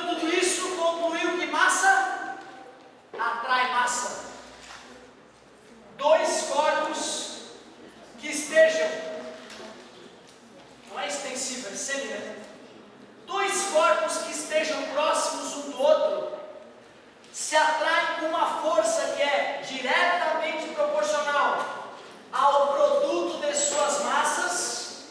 estudando tudo isso, concluiu que massa atrai massa. Dois corpos que estejam, não é extensivo, é semi, né? Dois corpos que estejam próximos um do outro se atraem com uma força que é diretamente proporcional ao produto de suas massas,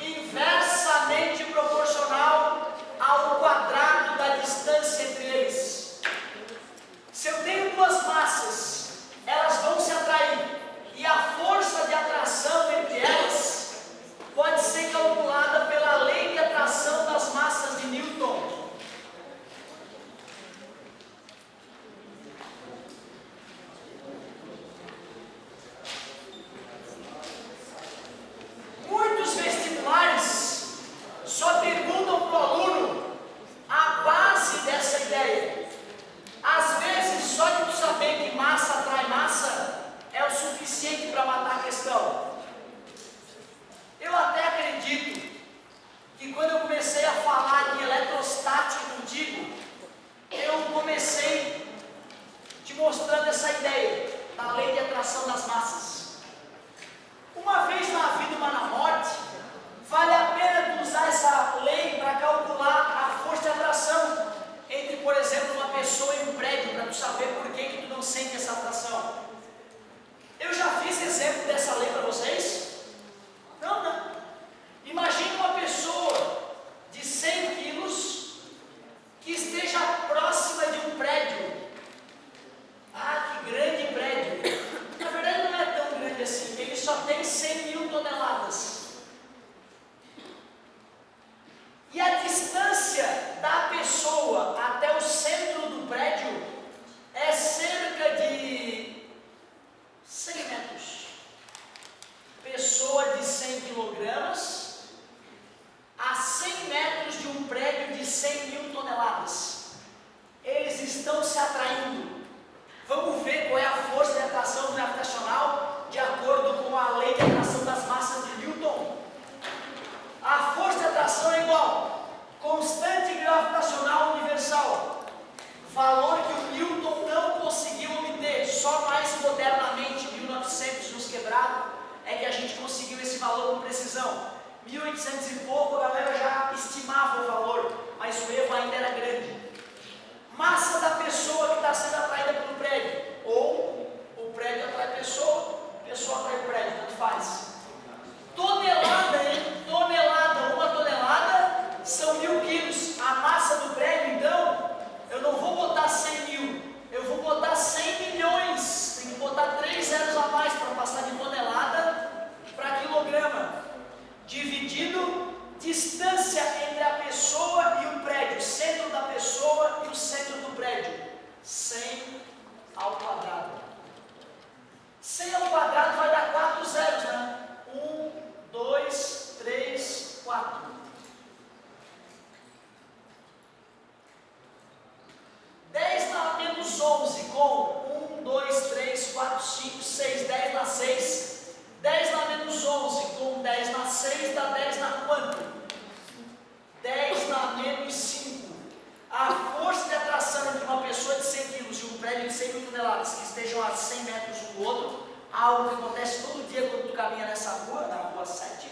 inversamente proporcional ao quadrado da distância entre eles. Se eu tenho duas massas, elas vão se atrair, e a força de atração entre elas pode ser calculada pela lei de atração das massas de Newton. Muitos vestibulares só perguntam para o aluno a base dessa ideia. Às vezes, só de tu saber que massa atrai massa é o suficiente para matar a questão. Eu até acredito que quando eu comecei a falar de eletrostática contigo, eu comecei te mostrando essa ideia da lei de atração das massas. Uma vez na vida, uma na morte, vale a pena tu usar essa lei para calcular a força de atração entre, por exemplo, uma pessoa e um prédio, para tu saber por que tu não sente essa atração. Eu já fiz exemplo dessa lei para vocês? Não. Imagine uma pessoa de 100 quilos que esteja próxima de um prédio. Ah, que grande prédio! Na verdade não é tão grande assim, ele só tem 100.000 toneladas. E a distância da pessoa até o centro do prédio é cerca de 100 metros. Pessoa de 100 quilogramas a 100 metros de um prédio de 100.000 toneladas. Eles estão se atraindo. Vamos ver qual é a força de atração gravitacional de acordo com a lei de atração das massas de Newton. A força de atração é igual constante gravitacional universal, valor que o Newton não conseguiu obter, só mais modernamente, em 1900 nos quebrado, é que a gente conseguiu esse valor com precisão. 1800 e pouco a galera já estimava o valor, mas o erro ainda era grande. Massa da pessoa que está sendo atraída pelo prédio, ou o prédio atrai pessoa atrai o prédio, tanto faz. Tonelada, hein? Tonelada, uma tonelada são 1.000 quilos. A massa do prédio, então, eu não vou botar 100.000, eu vou botar 100 milhões. Tem que botar 3 zeros a mais para passar de tonelada para quilograma. Dividido distância entre a pessoa e o prédio, centro da pessoa e o centro do prédio, 100 ao quadrado. 100 ao quadrado vai dar 4 zeros, né? 1, 2, 3, 4. 10 na menos 11 com 1, 2, 3, 4, 5, 6, 10 na 6. 10 na menos 11 com 10 na 6 dá 10 na quanto? 10 na menos 5. A força de atração entre uma pessoa de 100 quilos e um prédio de 100 toneladas que estejam a 100 metros um do outro, algo que acontece todo dia quando tu caminha nessa rua, na rua 7,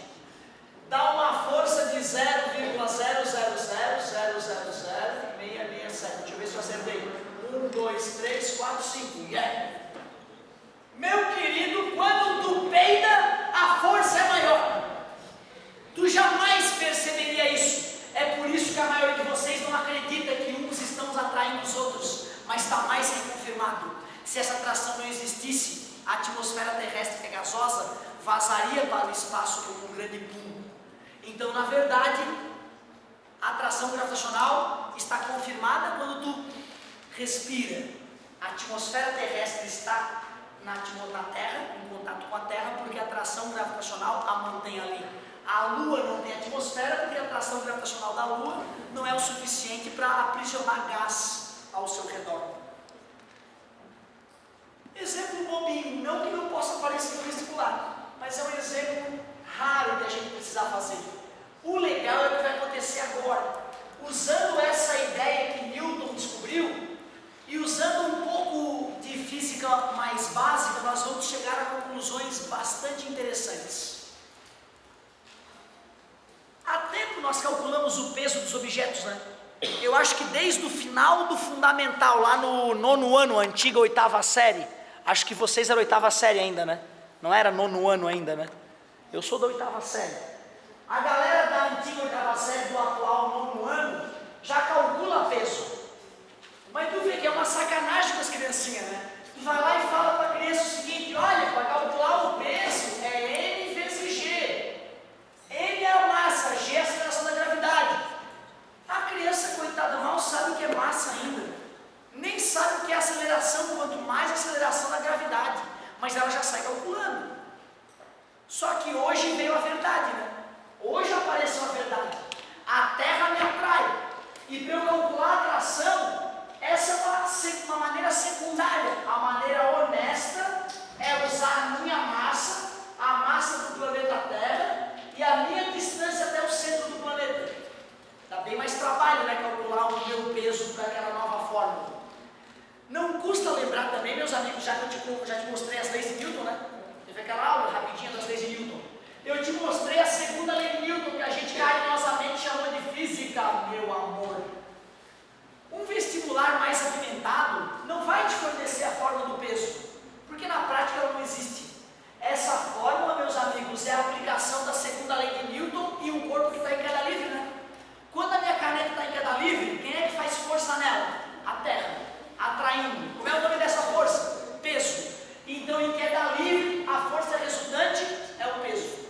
dá uma força de 0,000000667. Deixa eu ver se eu acertei. 1, 2, 3, 4, 5. Yeah. Meu querido, quando tu peida, a força é maior. Tu jamais perceberia isso. É por isso que a maioria de vocês não acredita que uns estão atraindo os outros, mas está mais que confirmado. Se essa atração não existisse, a atmosfera terrestre, que é gasosa, vazaria para o espaço como um grande boom. Então, na verdade, a atração gravitacional está confirmada quando tu respira. A atmosfera terrestre está na Terra, em contato com a Terra, porque a atração gravitacional a mantém ali. A Lua não tem atmosfera, porque a atração gravitacional da Lua não é o suficiente para aprisionar gás ao seu redor. Exemplo bobinho, não que não possa aparecer no vestibular, mas é um exemplo raro de a gente precisar fazer. O legal é o que vai acontecer agora. Usando essa ideia objetos, né? Eu acho que desde o final do fundamental, lá no 9º ano, a antiga 8ª série, acho que vocês eram 8ª série ainda, né? Não era 9º ano ainda, né? Eu sou da 8ª série. A galera da antiga 8ª série, do atual 9º ano, já calcula peso. Mas tu vê que é uma sacanagem com as criancinhas, né? Tu vai lá e fala para a criança o seguinte: olha, para calcular o peso é M vezes G. M é a massa, G é a aceleração da gravidade. A criança, coitada, mal sabe o que é massa ainda. Nem sabe o que é aceleração, quanto mais aceleração da gravidade. Mas ela já sai calculando. Só que hoje veio a verdade, né? Hoje apareceu a verdade. A Terra me atrai. E para eu calcular a atração, essa é uma maneira secundária. A maneira honesta é usar a minha massa, a massa do planeta Terra e a minha distância até o centro do planeta. Dá bem mais trabalho, né, calcular o meu peso para aquela nova fórmula. Não custa lembrar também, meus amigos, já te mostrei as leis de Newton, né? Teve aquela aula rapidinha das leis de Newton. Eu te mostrei a segunda lei de Newton, que a gente carinhosamente chamou de física, meu amor. Um vestibular mais apimentado não vai te fornecer a fórmula do peso, porque na prática ela não existe. Essa fórmula, meus amigos, é a aplicação da segunda lei de Newton e um corpo que está em queda livre, né? Quando a minha caneta está em queda livre, quem é que faz força nela? A Terra, atraindo. Como é o nome dessa força? Peso. Então, em queda livre, a força resultante é o peso.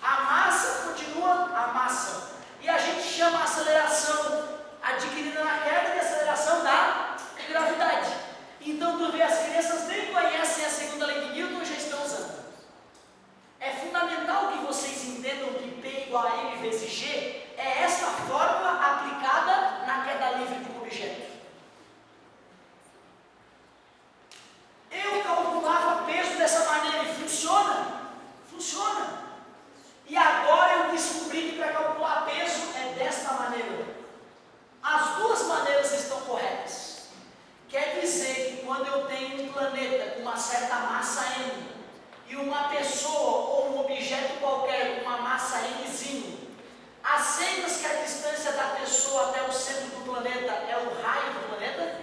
A massa continua a massa. E a gente chama a aceleração adquirida na queda de aceleração da gravidade. Então, tu vê, as crianças nem conhecem a segunda lei de Newton e já estão usando. É fundamental que vocês entendam que P igual a M vezes G é essa fórmula aplicada na queda livre de um objeto. Eu calculava peso dessa maneira e funciona. Funciona. E agora eu descobri que para calcular peso é desta maneira. As duas maneiras estão corretas. Quer dizer que quando eu tenho um planeta com uma certa massa M e uma pessoa ou um objeto qualquer com uma massa Mzinho, aceitas que a distância da pessoa até o centro do planeta é o raio do planeta?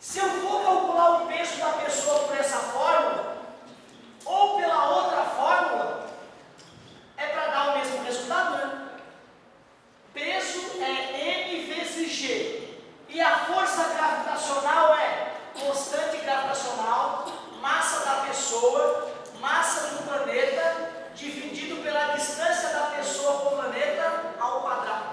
Se eu for calcular o peso da pessoa por essa fórmula, ou pela outra fórmula, é para dar o mesmo resultado, né? Peso é M vezes G. E a força gravitacional é constante gravitacional, massa da pessoa, massa do planeta, dividido pela distância da pessoa com o planeta ao quadrado.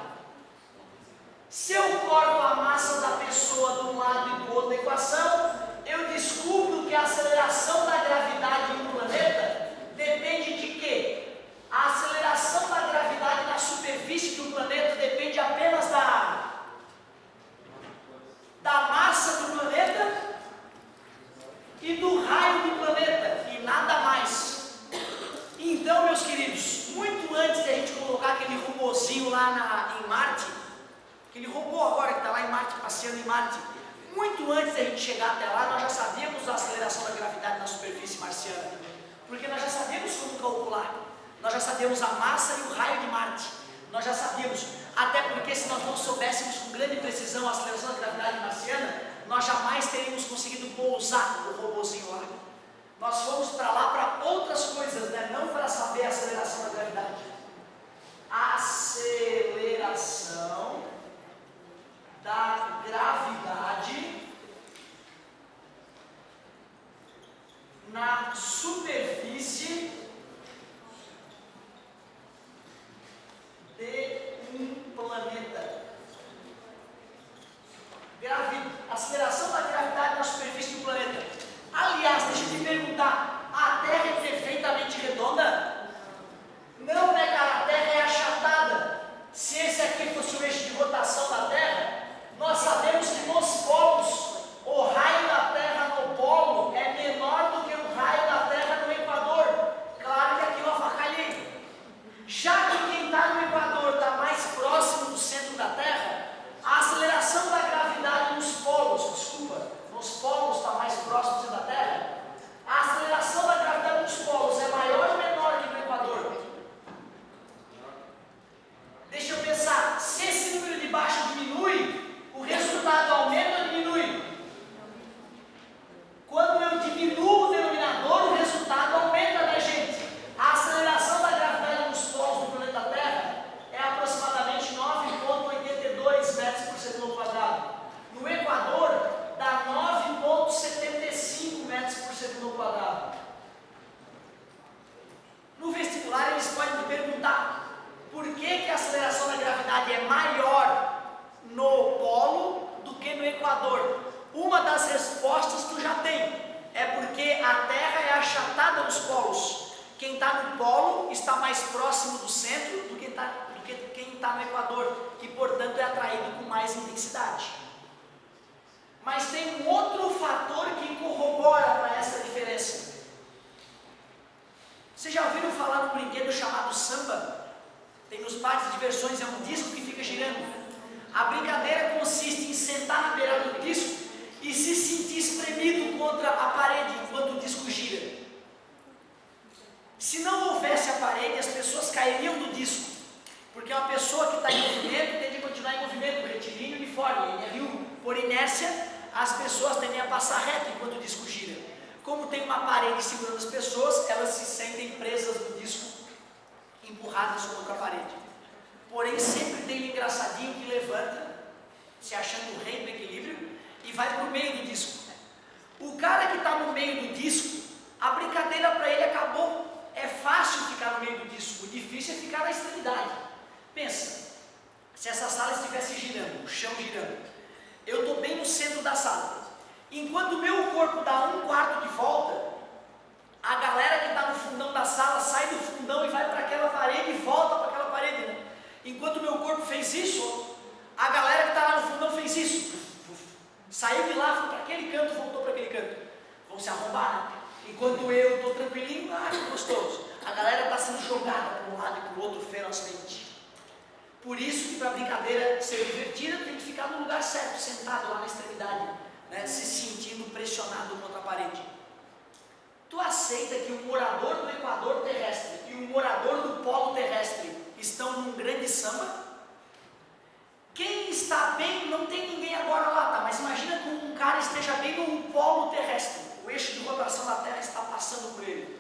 Se eu corto a massa da pessoa de um lado e do outro da equação, eu descubro que a aceleração da gravidade no planeta depende de quê? A aceleração da gravidade na superfície do planeta depende apenas da massa do planeta e do raio do planeta, e nada mais. Então, meus queridos, muito antes de a gente colocar aquele robozinho lá em Marte, aquele robô agora que está lá em Marte, passeando em Marte, muito antes de a gente chegar até lá, nós já sabíamos a aceleração da gravidade na superfície marciana, porque nós já sabíamos como calcular, nós já sabíamos a massa e o raio de Marte, nós já sabíamos, até porque se nós não soubéssemos com grande precisão a aceleração da gravidade marciana, nós jamais teríamos conseguido pousar o robozinho lá. Nós fomos para lá para outras coisas, né? Não para saber a aceleração da gravidade. Aceleração da gravidade na superfície de um planeta. Aceleração da gravidade na superfície do planeta. Aliás, deixa eu te perguntar, a Terra é perfeitamente redonda? Não, né, cara? A Terra é achatada. Se esse aqui fosse o eixo de rotação da Terra, nós sabemos que nos polos, o raio da Terra no polo é menor do que o raio da Terra no Equador. Claro que aqui eu avacalhei. Já que quem está no Equador está mais próximo do centro da Terra, a aceleração da gravidade nos polos está mais próximo do centro da Terra, a aceleração da gravidade nos polos é maior ou menor que no Equador? Deixa eu pensar, que no Equador? Uma das respostas tu já tem. É porque a Terra é achatada nos polos. Quem está no polo está mais próximo do centro do que quem está no Equador, e portanto é atraído com mais intensidade. Mas tem um outro fator que corrobora para essa diferença. Vocês já ouviram falar num brinquedo chamado samba? Tem nos parques de diversões, é um disco que fica girando. A brincadeira consiste em sentar na beira do disco e se sentir espremido contra a parede enquanto o disco gira. Se não houvesse a parede, as pessoas cairiam do disco, porque uma pessoa que está em movimento tem de continuar em movimento, retilíneo e uniforme, NR1. Por inércia, as pessoas tendem a passar reto enquanto o disco gira. Como tem uma parede segurando as pessoas, elas se sentem presas no disco, empurradas contra a parede. Porém, sempre tem um engraçadinho que levanta, se achando o rei do equilíbrio, e vai para o meio do disco. O cara que está no meio do disco, a brincadeira para ele acabou. É fácil ficar no meio do disco, o difícil é ficar na extremidade. Pensa, se essa sala estivesse girando, o chão girando, eu estou bem no centro da sala. Enquanto o meu corpo dá um quarto de volta, a galera que está no fundão da sala sai do fundão e vai para aquela parede e volta para aquela parede. Né? Enquanto o meu corpo fez isso, a galera que está lá no fundão fez isso. Saiu de lá, foi para aquele canto, voltou para aquele canto. Vão se arrombar, né? Enquanto eu estou tranquilinho, que gostoso. A galera está sendo jogada para um lado e para o outro ferozmente. Por isso que para a brincadeira ser divertida, tem que ficar no lugar certo, sentado lá na extremidade, né? Se sentindo pressionado contra a parede. Tu aceita que o morador do Equador terrestre e o morador do polo terrestre estão num grande samba? Quem está bem, não tem ninguém agora lá, tá? Mas imagina que um cara esteja bem no polo terrestre. O eixo de rotação da Terra está passando por ele.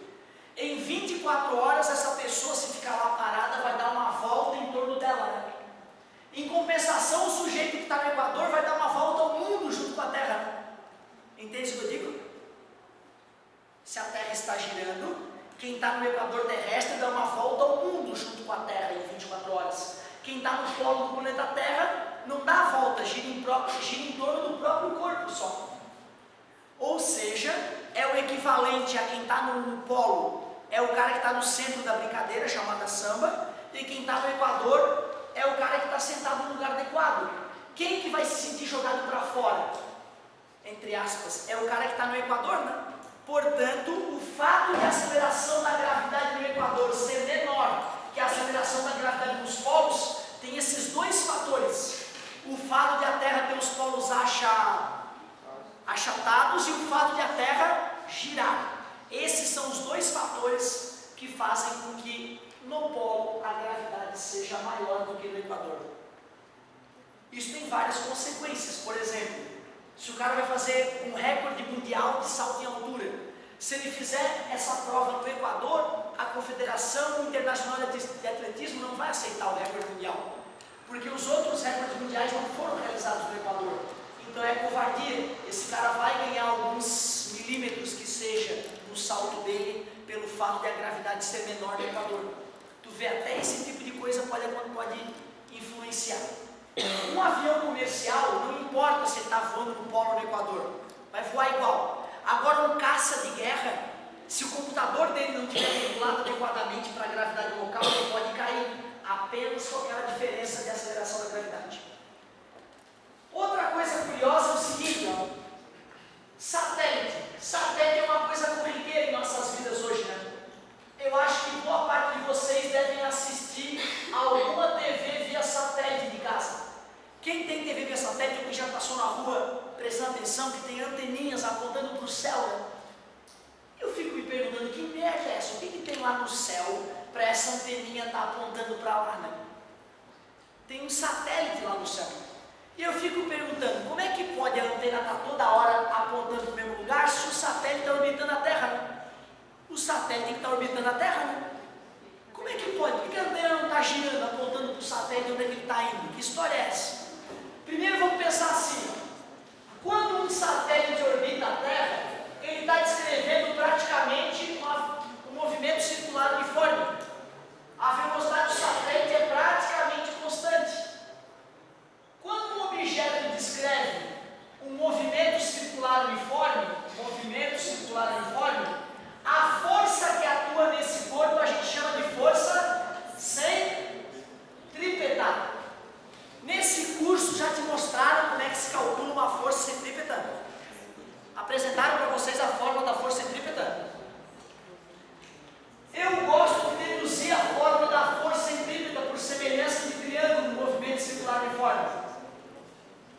Em 24 horas, essa pessoa, se ficar lá parada, vai dar uma volta em torno dela. Né? Em compensação, o sujeito que está no Equador vai dar uma volta ao mundo junto com a Terra. Né? Entende o que eu digo? Se a Terra está girando, quem está no Equador terrestre dá uma volta ao mundo junto com a Terra em 24 horas. Quem está no polo do planeta Terra não dá a volta, gira em torno do próprio corpo só. Ou seja, é o equivalente a quem está no polo, é o cara que está no centro da brincadeira, chamada samba, e quem está no Equador é o cara que está sentado no lugar adequado. Quem que vai se sentir jogado para fora? Entre aspas, é o cara que está no Equador, né? Portanto, o fato de a aceleração da gravidade no Equador ser menor que a aceleração da gravidade nos polos, tem esses dois fatores. O fato de a Terra ter os polos achatados e o fato de a Terra girar. Esses são os dois fatores que fazem com que no polo a gravidade seja maior do que no Equador. Isso tem várias consequências. Por exemplo, se o cara vai fazer um recorde mundial de salto em altura, se ele fizer essa prova no Equador, a Confederação Internacional de Atletismo não vai aceitar o recorde mundial, porque os outros recordes mundiais não foram realizados no Equador. Então é covardia. Esse cara vai ganhar alguns milímetros que seja no salto dele, pelo fato de a gravidade ser menor no Equador. Tu vê, até esse tipo de coisa pode influenciar. Um avião comercial, não importa se ele está voando no polo ou no Equador, vai voar igual. Agora um caça de guerra, se o computador dele não estiver regulado adequadamente para a gravidade local, ele pode cair, apenas com aquela diferença de aceleração da gravidade. Outra coisa curiosa é o seguinte, ó, satélite. Satélite é uma coisa corriqueira em nossas vidas hoje, né? Eu acho que boa parte de vocês devem assistir a alguma TV via satélite de casa. Quem tem TV via satélite, ou já passou na rua prestando atenção, que tem anteninhas apontando para o céu, né? Eu fico me perguntando, que merda é essa? O que tem lá no céu para essa anteninha estar apontando para lá, né? Tem um satélite lá no céu. E eu fico perguntando, como é que pode a antena estar toda hora apontando para o mesmo lugar se o satélite está orbitando a Terra, né? O satélite tem que estar orbitando a Terra, né? Como é que pode? Por que a antena não está girando, apontando para o satélite onde é que ele está indo? Que história é essa? Primeiro vamos pensar assim, quando um satélite orbita a Terra, ele está descrevendo praticamente um movimento circular uniforme. A velocidade do satélite é praticamente constante. Quando um objeto descreve forma.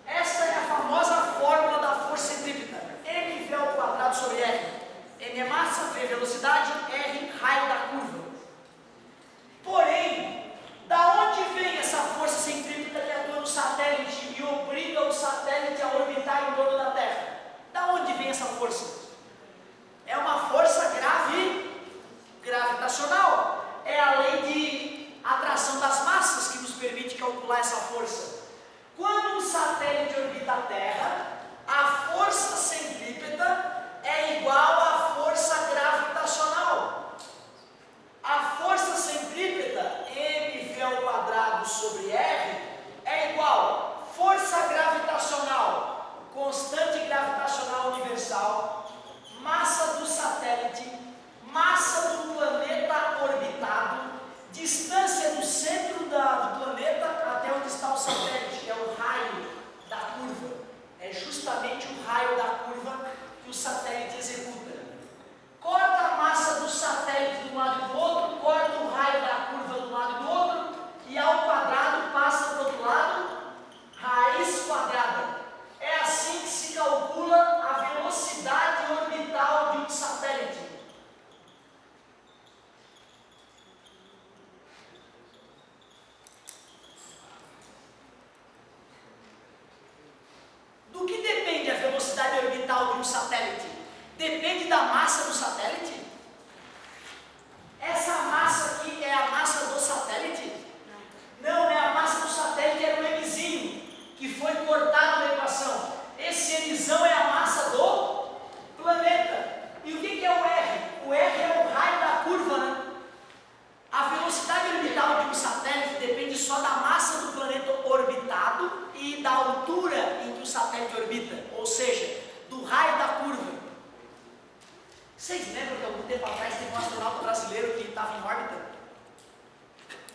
Essa é a famosa fórmula da força centrípeta. mv ao quadrado sobre r. M é massa, v é velocidade, r raio da curva. Porém, da onde vem essa força centrípeta que atua no satélite e obriga o satélite a orbitar em torno da Terra? Da onde vem essa força? É uma força gravitacional. É a lei de atração das massas que nos permite calcular essa força. Quando um satélite orbita a Terra, a força centrípeta é igual à força gravitacional. A força centrípeta, mv ao quadrado sobre r, é igual a força gravitacional, constante gravitacional universal, massa do satélite, massa do planeta orbitado, distância do centro do planeta até onde está o satélite, que é o raio da curva. É justamente o raio da curva que o satélite executa. Corta a massa do satélite de um lado e do outro, corta o raio da curva de um lado e do outro, e ao quadrado passa para o outro lado, raiz quadrada. É assim que se calcula a velocidade orbital de um satélite. Do que depende a velocidade orbital de um satélite? Depende da massa do satélite? Essa massa aqui é a massa do satélite? Não, é a massa do satélite, é o mzinho, que foi cortado na equação. Esse mzão é a massa do planeta. E o que é o R? O R é o raio da curva, né? A velocidade orbital de um satélite depende só da massa do planeta orbitado e da altura em que o satélite orbita, ou seja, do raio da curva. Vocês lembram que algum tempo atrás teve um astronauta brasileiro que estava em órbita?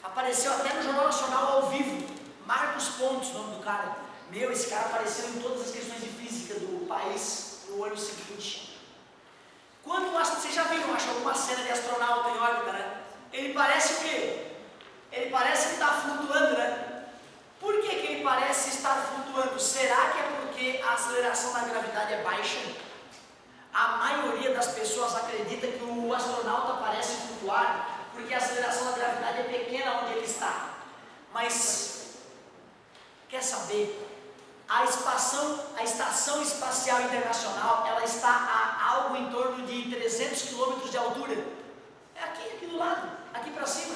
Apareceu até no Jornal Nacional ao vivo. Marcos Pontes, o nome do cara. Esse cara apareceu em todas as questões de física do país no ano seguinte. Vocês já viram, acho, alguma cena de astronauta em órbita, né? Ele parece o quê? Ele parece que está flutuando, né? Por que ele parece estar flutuando? Será que é porque a aceleração da gravidade é baixa? A maioria das pessoas acredita que o astronauta parece flutuar porque a aceleração da gravidade é pequena onde ele está. Mas, quer saber? A Estação Espacial Internacional, ela está a algo em torno de 300 km de altura. É aqui do lado, aqui para cima.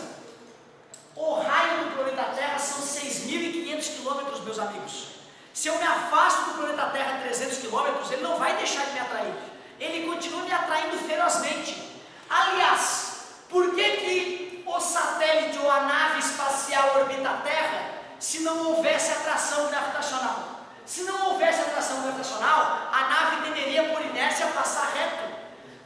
O raio do planeta Terra são 6.500 km, meus amigos. Se eu me afasto do planeta Terra a 300 km, ele não vai deixar de me atrair. Ele continua me atraindo ferozmente. Aliás, por que o satélite ou a nave espacial orbita a Terra se não houvesse atração gravitacional? Se não houvesse atração gravitacional, a nave tenderia por inércia a passar reto.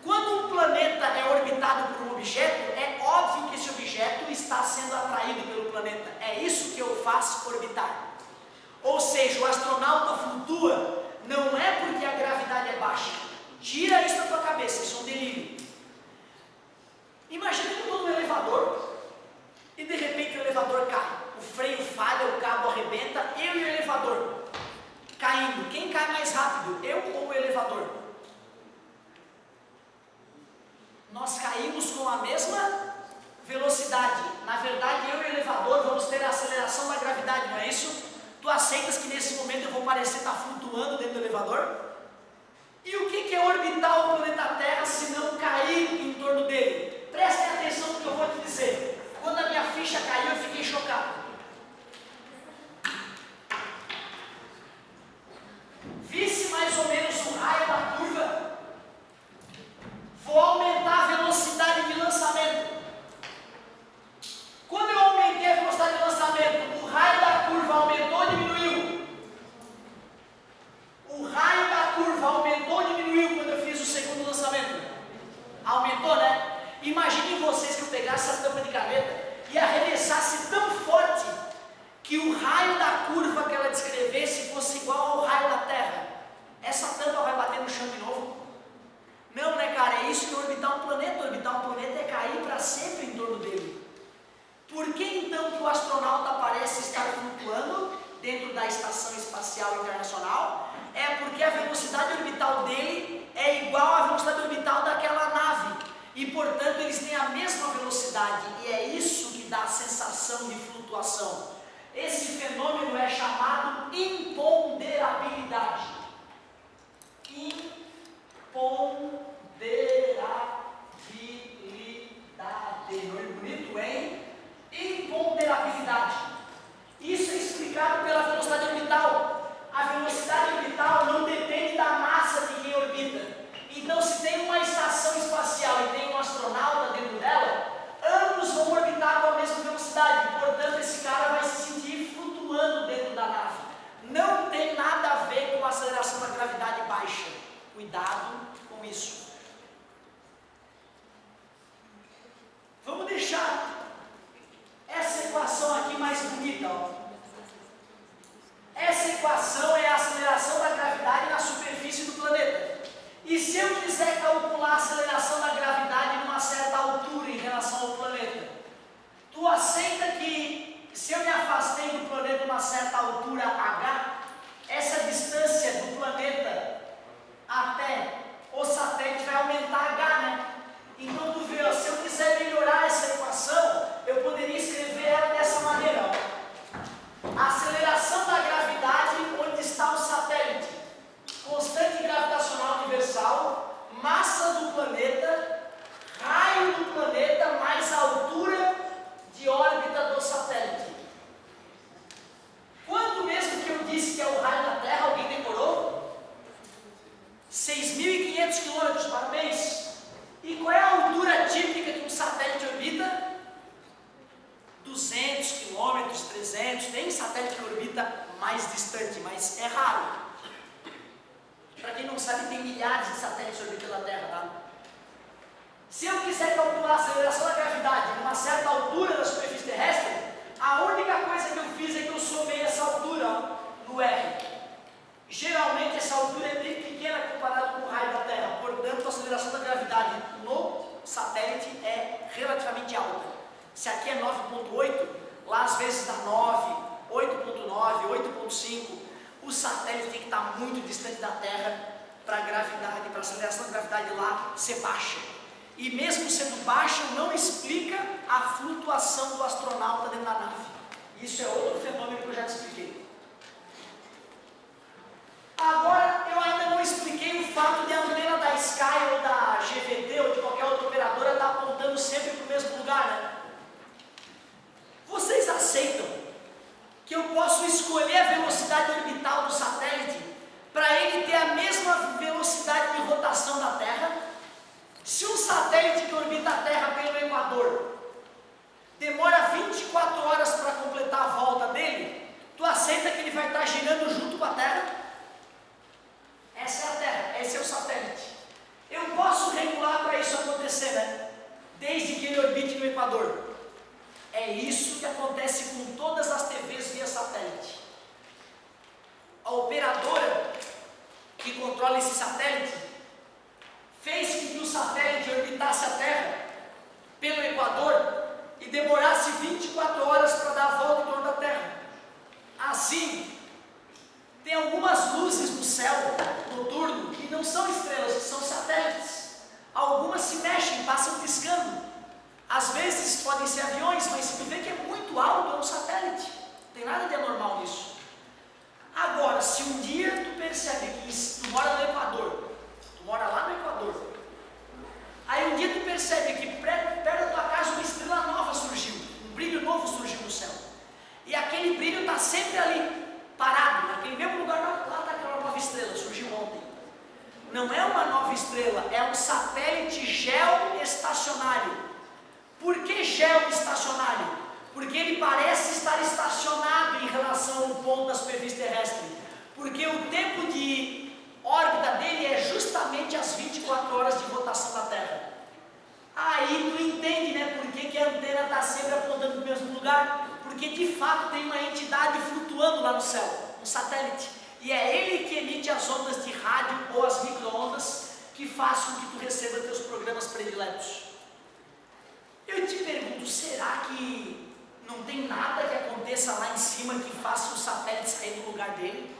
Quando um planeta é orbitado por um objeto, é óbvio que esse objeto está sendo atraído pelo planeta. É isso que o faz orbitar. Ou seja, o astronauta flutua não é porque a gravidade é baixa. Tira isso da tua cabeça, isso é um delírio. Imagina que eu estou no elevador e de repente o elevador cai. O freio falha, o cabo arrebenta, eu e o elevador caindo. Quem cai mais rápido, eu ou o elevador? Nós caímos com a mesma velocidade. Na verdade, eu e o elevador vamos ter a aceleração da gravidade, não é isso? Tu aceitas que nesse momento eu vou parecer estar flutuando dentro do elevador? E o que é orbitar o planeta Terra se não cair em torno dele? Prestem atenção no que eu vou te dizer. Quando a minha ficha caiu, eu fiquei chocado. Visse mais ou menos um raio da curva. Vou aumentar a velocidade de lançamento. Quando eu aumentei a velocidade de lançamento, o raio da curva aumentou ou diminuiu? O raio da curva aumentou ou diminuiu quando eu fiz o segundo lançamento? Aumentou, né? Imaginem vocês que eu pegasse essa tampa de caneta e arremessasse tão forte que o raio da curva que ela descrevesse fosse igual ao raio da Terra. Essa tampa vai bater no chão de novo? Não, né, cara? É isso que é orbitar um planeta. Orbitar um planeta é cair para sempre em torno dele. Por que então que o astronauta parece estar flutuando dentro dentro da Estação Espacial Internacional, é porque a velocidade orbital dele é igual à velocidade orbital daquela nave. E, portanto, eles têm a mesma velocidade. E é isso que dá a sensação de flutuação. Esse fenômeno é chamado imponderabilidade. Imponderabilidade. Nome bonito, hein? Imponderabilidade. Isso é explicado pela velocidade orbital. A velocidade orbital não depende da massa de quem orbita. Então, se tem uma estação espacial e tem um astronauta dentro dela, ambos vão orbitar com a mesma velocidade. Portanto, esse cara vai se sentir flutuando dentro da nave. Não tem nada a ver com a aceleração da gravidade baixa. Cuidado com isso. Vamos deixar essa equação aqui mais bonita. Ó. Essa equação é a aceleração da gravidade na superfície do planeta. E se eu quiser calcular a aceleração da gravidade numa certa altura em relação ao planeta, tu aceita que se eu me afastei do planeta numa certa altura h, essa distância do planeta até o satélite vai aumentar h, né? Então tu vê, ó, se eu quiser melhorar essa equação, eu poderia escrever ela dessa maneira. Ó. A aceleração da gravidade onde está o satélite. Constante gravitacional universal, massa do planeta, raio do planeta mais altura de órbita do satélite. Quanto mesmo que eu disse que é o raio da Terra, alguém decorou? 6.500 km, parabéns. E qual é a altura típica que um satélite orbita? 200 km, 300, tem satélite que orbita mais distante, mas é raro. Para quem não sabe, tem milhares de satélites orbitando a Terra, tá? Se eu quiser calcular a aceleração da gravidade numa certa altura da superfície terrestre, a única coisa que eu fiz é que eu somei essa altura, ó, no R. Geralmente essa altura é bem pequena comparada com o raio da Terra, portanto a aceleração da gravidade no satélite é relativamente alta. Se aqui é 9.8, lá às vezes dá 9, 8.9, 8.5. O satélite tem que estar muito distante da Terra para a gravidade, para a aceleração da gravidade lá ser baixa. E mesmo sendo baixa, não explica a flutuação do astronauta dentro da nave. Isso é outro fenômeno que eu já te expliquei. Agora, eu ainda não expliquei o fato de a antena da Sky ou da GVT ou de qualquer outra operadora estar apontando sempre para o mesmo lugar, né? Vocês aceitam que eu posso escolher a velocidade orbital do satélite para ele ter a mesma velocidade de rotação da Terra? Se um satélite que orbita a Terra pelo Equador demora 24 horas para completar a volta dele, tu aceita que ele vai estar girando junto com a Terra? Essa é a Terra, esse é o satélite. Eu posso regular para isso acontecer, né? Desde que ele orbite no Equador. É isso que acontece com todas as TVs via satélite. A operadora que controla esse satélite fez com que o satélite orbitasse a Terra pelo Equador e demorasse 24 horas para dar a volta em torno da Terra. Assim, tem algumas luzes no céu noturno que não são estrelas, que são satélites. Algumas se mexem, passam piscando. Às vezes podem ser aviões, mas se tu vê que é muito alto, é um satélite. Não tem nada de anormal nisso. Agora, se um dia tu percebe que tu mora no Equador, tu mora lá no Equador, aí um dia tu percebe que perto da tua casa uma estrela nova surgiu, um brilho novo surgiu no céu. E aquele brilho está sempre ali, parado, naquele mesmo lugar, lá está aquela nova estrela, surgiu ontem. Não é uma nova estrela, é um satélite geoestacionário. Por que geoestacionário? Porque ele parece estar estacionado em relação ao ponto da superfície terrestre. Porque o tempo de órbita dele é justamente as 24 horas de rotação da Terra. Aí tu entende, né, por que a antena está sempre apontando para o mesmo lugar? Porque de fato tem uma entidade flutuando lá no céu, um satélite. E é ele que emite as ondas de rádio ou as micro-ondas que faz com que tu receba teus programas prediletos. Eu te pergunto, será que não tem nada que aconteça lá em cima que faça o satélite sair do lugar dele.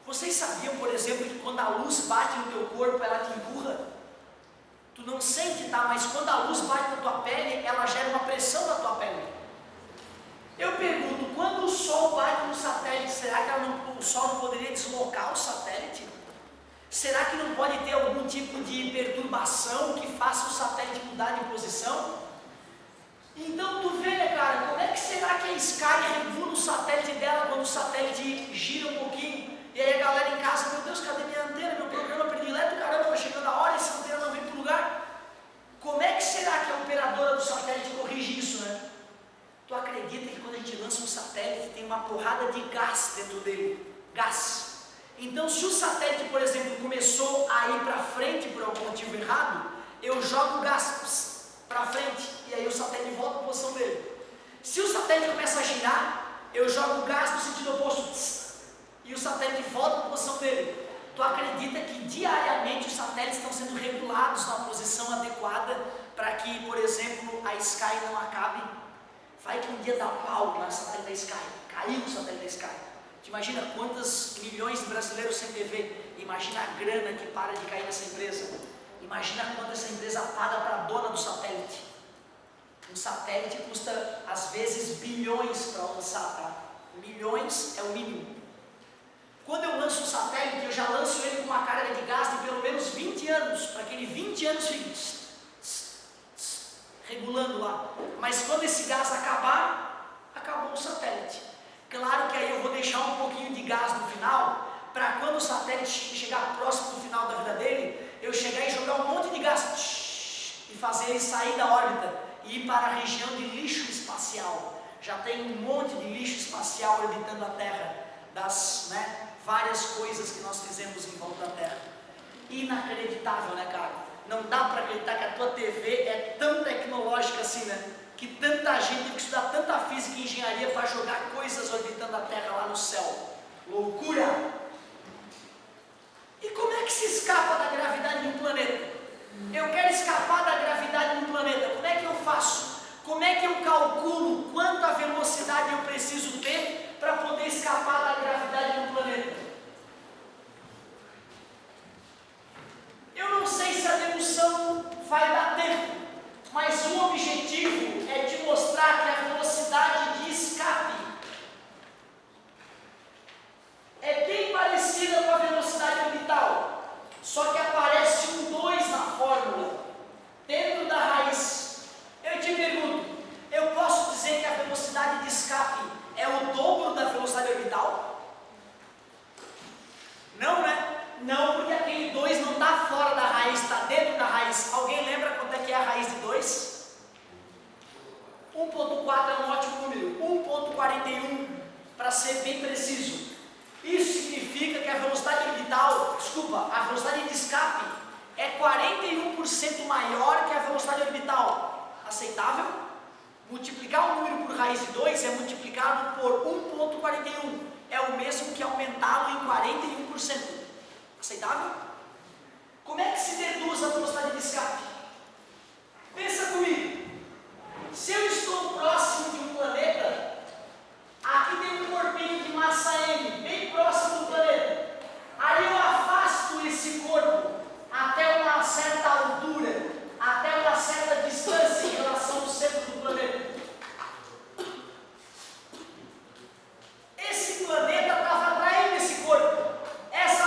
Vocês sabiam, por exemplo, que quando a luz bate no teu corpo, ela te empurra? Tu não sente, tá? Mas quando a luz bate na tua pele, ela gera uma pressão na tua pele. Eu pergunto, quando o Sol bate no satélite, será que o Sol não poderia deslocar o satélite? Será que não pode ter algum tipo de perturbação que faça o satélite mudar de posição? Então tu vê, né, cara, como é que será que a Sky regula o satélite dela quando o satélite gira um pouquinho? E aí a galera em casa, meu Deus, cadê minha antena, meu programa predileto, caramba, vai chegando a hora, essa antena não vem para o lugar. Como é que será que a operadora do satélite corrige isso, né? Tu acredita que quando a gente lança um satélite tem uma porrada de gás dentro dele? Gás. Então se o satélite, por exemplo, começou a ir para frente por algum motivo errado, eu jogo o gás para frente e aí o satélite volta para a posição dele. Se o satélite começa a girar, eu jogo o gás no sentido oposto e o satélite volta para a posição dele. Tu acredita que diariamente os satélites estão sendo regulados na posição adequada para que, por exemplo, a Sky não acabe? Vai que um dia dá pau no satélite da Sky, caiu o satélite da Sky. Tu imagina quantos milhões de brasileiros sem TV? Imagina a grana que para de cair nessa empresa. Imagina quanto essa empresa paga para a dona do satélite. Um satélite custa às vezes bilhões para lançar, tá? Milhões é o mínimo. Quando eu lanço um satélite, eu já lanço ele com uma carga de gás de pelo menos 20 anos, para que ele 20 anos fique regulando lá. Mas quando esse gás acabar, acabou o satélite. Claro que aí eu vou deixar um pouquinho de gás no final, para quando o satélite chegar próximo do final da vida dele, eu chegar e jogar um monte de gás e fazer ele sair da órbita e ir para a região de lixo espacial. Já tem um monte de lixo espacial orbitando a Terra, das, né, várias coisas que nós fizemos em volta da Terra. Inacreditável, né, cara? Não dá para acreditar que a tua TV é tão tecnológica assim, né? Que tanta gente teve que estudar tanta física e engenharia para jogar coisas orbitando a Terra lá no céu. Loucura! E como é que se escapa da gravidade de um planeta? Eu quero escapar da gravidade de um planeta. Como é que eu faço? Como é que eu calculo quanta velocidade eu preciso ter para poder escapar da gravidade de um planeta? Eu não sei se a dedução vai dar tempo, mas o objetivo é te mostrar que a velocidade de escape é bem parecida com a velocidade orbital, só que aparece um 2 na fórmula, dentro da raiz. Eu te pergunto, eu posso dizer que a velocidade de escape é o dobro da velocidade orbital? Não, né? Não, porque aquele 2 não está fora da raiz, está dentro da raiz. Alguém lembra quanto é que é a raiz de 2? 1.4 é um ótimo número, 1.41 para ser bem preciso. Isso significa que a velocidade orbital, a velocidade de escape é 41% maior que a velocidade orbital. Aceitável? Multiplicar um número por raiz de 2 é multiplicado por 1.41. É o mesmo que aumentá-lo em 41%. Aceitável? Como é que se deduz a velocidade de escape? Pensa comigo. Se eu estou próximo de um planeta, aqui tem um corpinho de massa M, bem próximo do planeta. Aí eu afasto esse corpo até uma certa altura, até uma certa distância em relação ao centro do planeta. Esse planeta estava atraindo esse corpo. Essa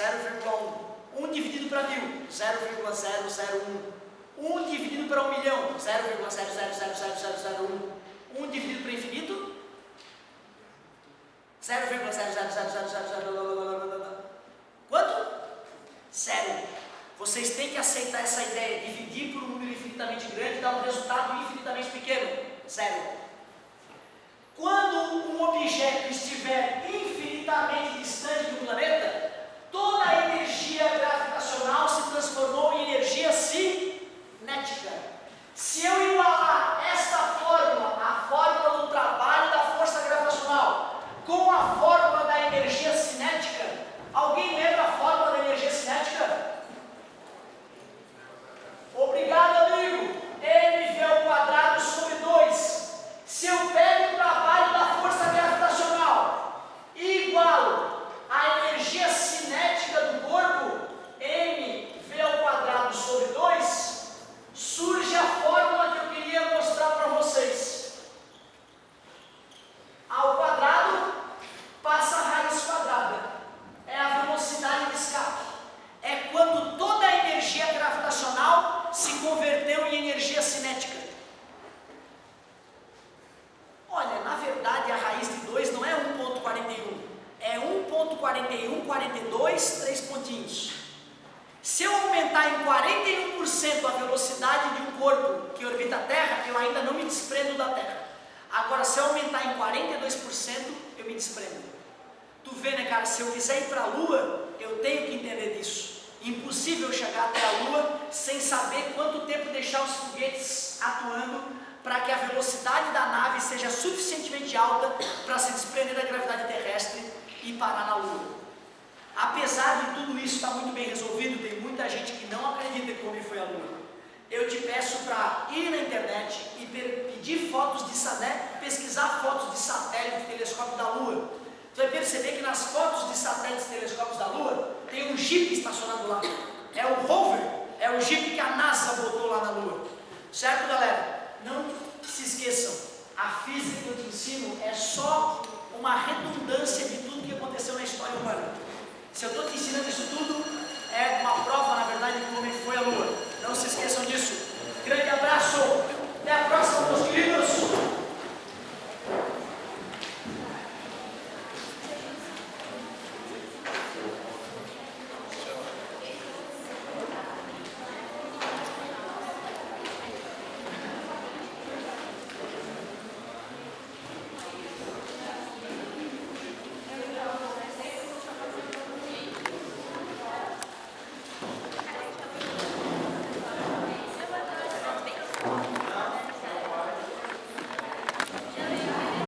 0,1. 1 dividido para 1000, 0,001. 1 dividido para 1 milhão, 0,000001. 1 dividido para infinito, 0,00000. Quanto? 0. Vocês têm que aceitar essa ideia. Dividir por um número infinitamente grande dá um resultado infinitamente pequeno. 0. Quando um objeto estiver infinitamente distante do planeta, toda a energia gravitacional se transformou em energia cinética. Se eu igualar esta fórmula, a fórmula do trabalho da força gravitacional, com a fórmula da energia cinética, alguém lembra a fórmula da energia cinética? Obrigado, amigo. mv² sobre 2. Se eu pego o trabalho da força gravitacional e igualo a energia cinética do corpo, mv² sobre 2, surge a fórmula que eu queria mostrar para vocês. Ao quadrado passa a raiz quadrada. É a velocidade de escape. É quando toda a energia gravitacional se converteu em energia cinética. Olha, na verdade a raiz de 2 não é 1,41. É 1,4142, 3 pontinhos. Se eu aumentar em 41% a velocidade de um corpo que orbita a Terra, eu ainda não me desprendo da Terra. Agora, se eu aumentar em 42%, eu me desprendo. Tu vê, né, cara? Se eu quiser ir para a Lua, eu tenho que entender disso. Impossível chegar até a Lua sem saber quanto tempo deixar os foguetes atuando para que a velocidade da nave seja suficientemente alta para se desprender da gravidade terrestre e parar na Lua. Apesar de tudo isso estar muito bem resolvido, tem muita gente que não acredita que o homem foi à Lua. Eu te peço para ir na internet e pedir fotos de satélite, pesquisar fotos de satélite de telescópio da Lua. Você vai perceber que nas fotos de satélites e telescópios da Lua, tem um Jeep estacionado lá. É o rover, é o Jeep que a NASA botou lá na Lua. Certo, galera? Não se esqueçam, a física que eu te ensino é só uma redundância de tudo que aconteceu na história humana. Se eu estou te ensinando isso tudo,